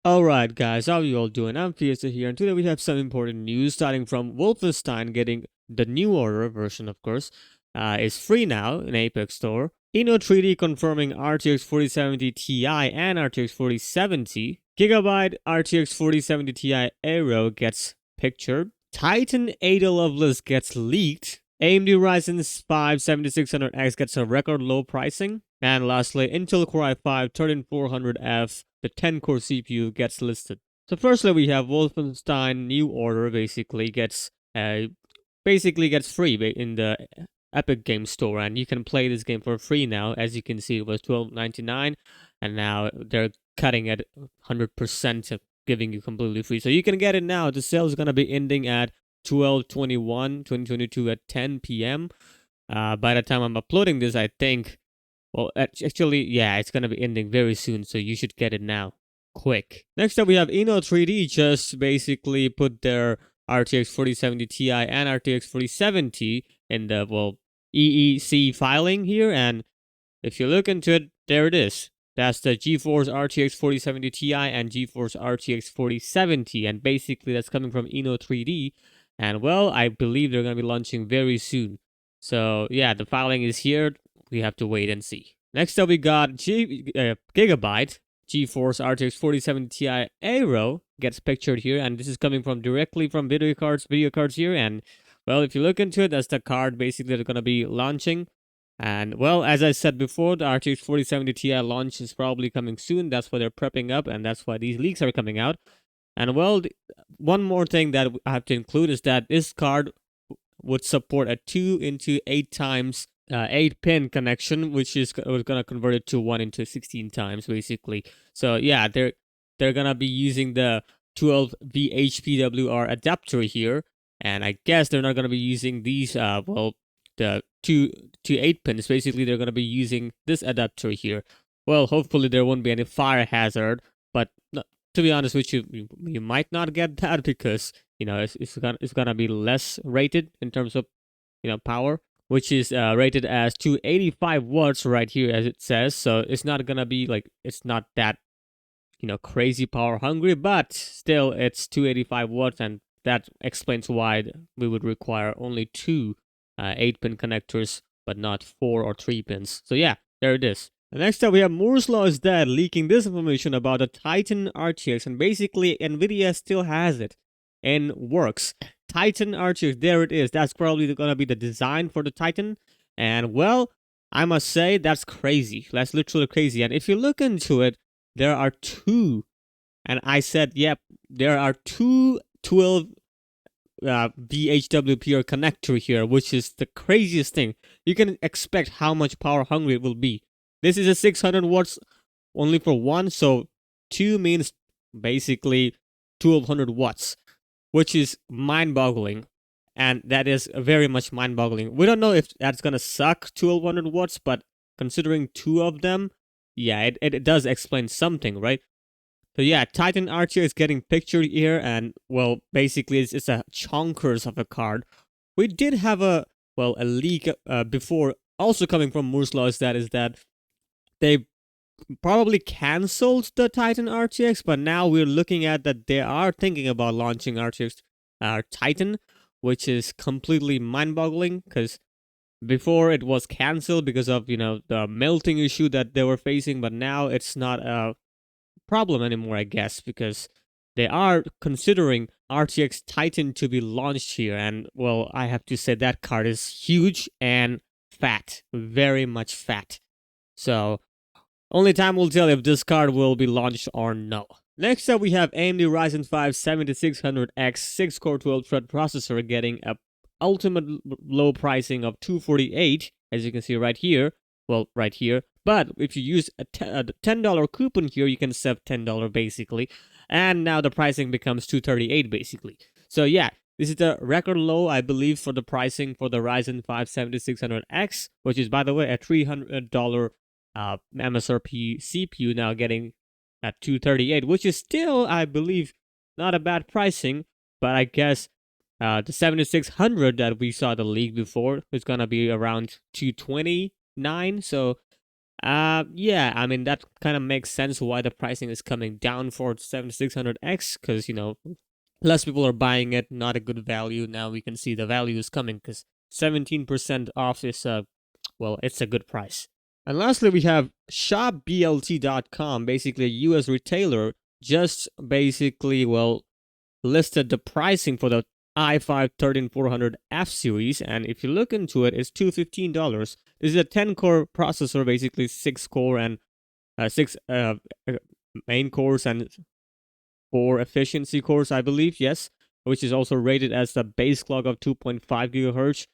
Alright guys, how you all doing? I'm Fiesta here, and today we have some important news starting from Wolfenstein getting the new order version, of course, is free now in Apex Store. Inno3D confirming RTX 4070 Ti and RTX 4070. Gigabyte RTX 4070 Ti AERO gets pictured. Titan Ada Lovelace gets leaked. AMD Ryzen 5 7600X gets a record low pricing. And lastly, Intel Core i5 13400F, the 10-core CPU, gets listed. So firstly, we have Wolfenstein New Order basically gets free in the Epic Game Store, and you can play this game for free now. As you can see, it was $12.99, and now they're cutting it 100%, giving you completely free. So you can get it now. The sale is gonna be ending at 12/21/2022 at 10 p.m. By the time I'm uploading this, I think. Well, actually, yeah, it's going to be ending very soon, so you should get it now. Quick. Next up, we have Inno3D just basically put their RTX 4070 Ti and RTX 4070 in the, EEC filing here, and if you look into it, there it is. That's the GeForce RTX 4070 Ti and GeForce RTX 4070, and basically that's coming from Inno3D, and well, I believe they're going to be launching very soon. So yeah, the filing is here. We have to wait and see. Next up, we got Gigabyte GeForce RTX 4070 Ti AERO gets pictured here, and this is coming from directly from video cards here. And well, if you look into it, that's the card basically they're gonna be launching. And well, as I said before, the RTX 4070 Ti launch is probably coming soon. That's why they're prepping up, and that's why these leaks are coming out. And well, one more thing that I have to include is that this card would support a 2x8 times 8-pin connection, which is gonna convert it to 1x16 times basically. So yeah, they're gonna be using the 12 VHPWR adapter here, and I guess they're not gonna be using these the 2 to 8 pins. Basically, they're gonna be using this adapter here. Well, hopefully there won't be any fire hazard, but to be honest with you, you might not get that because it's gonna be less rated in terms of power, which is rated as 285 watts right here, as it says. So it's not gonna be like, it's not that crazy power hungry, but still it's 285 watts, and that explains why we would require only two 8-pin connectors, but not 4 or 3 pins. So yeah, there it is. And next up, we have Moore's Law is dead, leaking this information about the Titan RTX, and basically Nvidia still has it in works. Titan RTX, there it is. That's probably going to be the design for the Titan. And well, I must say, that's crazy. That's literally crazy. And if you look into it, there are two. And I said, yep, there are two 12 VHWPR connector here, which is the craziest thing. You can expect how much power hungry it will be. This is a 600 watts only for one, so 2 means basically 1200 watts. Which is mind-boggling, and that is very much mind-boggling. We don't know if that's gonna suck 1200 watts, but considering 2 of them, yeah, it does explain something, right? So yeah, Titan RTX is getting pictured here, and well, basically it's a chonkers of a card. We did have a leak before, also coming from Moore's Law, is that they probably cancelled the Titan RTX, but now we're looking at that they are thinking about launching RTX Titan, which is completely mind-boggling because before it was cancelled because of the melting issue that they were facing, but now it's not a problem anymore, I guess, because they are considering RTX Titan to be launched here. And well, I have to say that card is huge and fat, very much fat. So only time will tell if this card will be launched or no. Next up, we have AMD Ryzen 5 7600X 6-core 12-thread processor getting a ultimate low pricing of $248, as you can see right here. Well, right here. But if you use a $10 coupon here, you can save $10 basically. And now the pricing becomes $238 basically. So yeah, this is the record low, I believe, for the pricing for the Ryzen 5 7600X, which is, by the way, a $300 MSRP CPU, now getting at $238, which is still, I believe, not a bad pricing. But I guess the 7600 that we saw the leak before is gonna be around $229. So Yeah, I mean that kind of makes sense why the pricing is coming down for 7600X, because less people are buying it, not a good value. Now we can see the value is coming because 17% off is well, it's a good price. And lastly, we have shopblt.com, basically a US retailer, just basically, well, listed the pricing for the i5 13400F series, and if you look into it, it's $215. This is a 10-core processor, basically 6 core and 6 main cores and 4 efficiency cores, I believe, yes, which is also rated as the base clock of 2.5 gigahertz.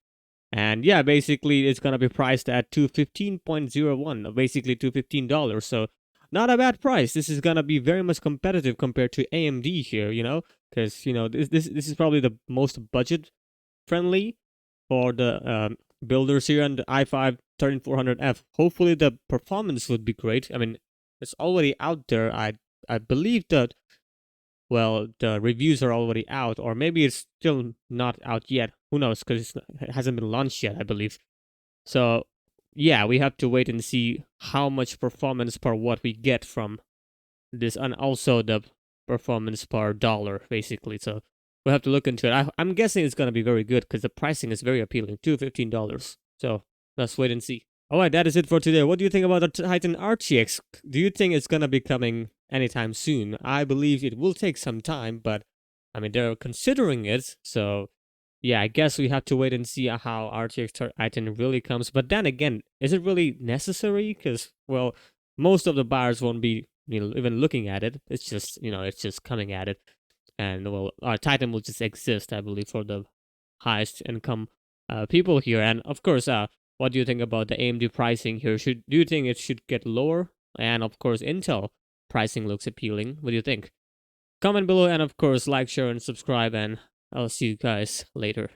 And yeah, basically it's gonna be priced at 215.01, basically $215. So not a bad price. This is gonna be very much competitive compared to AMD here, because this is probably the most budget friendly for the builders here on the i5 13400F. Hopefully the performance would be great. I mean, it's already out there. I believe that, well, the reviews are already out, or maybe it's still not out yet. Who knows? Because it hasn't been launched yet, I believe. So, yeah, we have to wait and see how much performance per watt we get from this, and also the performance per dollar, basically. So, we'll have to look into it. I'm guessing it's going to be very good because the pricing is very appealing, $215. So, let's wait and see. All right, that is it for today. What do you think about the Titan RTX? Do you think it's gonna be coming anytime soon? I believe it will take some time, but I mean they're considering it. So yeah, I guess we have to wait and see how RTX Titan really comes. But then again, is it really necessary? Because, well, most of the buyers won't be even looking at it. It's just it's just coming at it, and well, our Titan will just exist, I believe, for the highest income people here. And of course, what do you think about the AMD pricing here? Do you think it should get lower? And of course, Intel pricing looks appealing. What do you think? Comment below, and of course, like, share, and subscribe. And I'll see you guys later.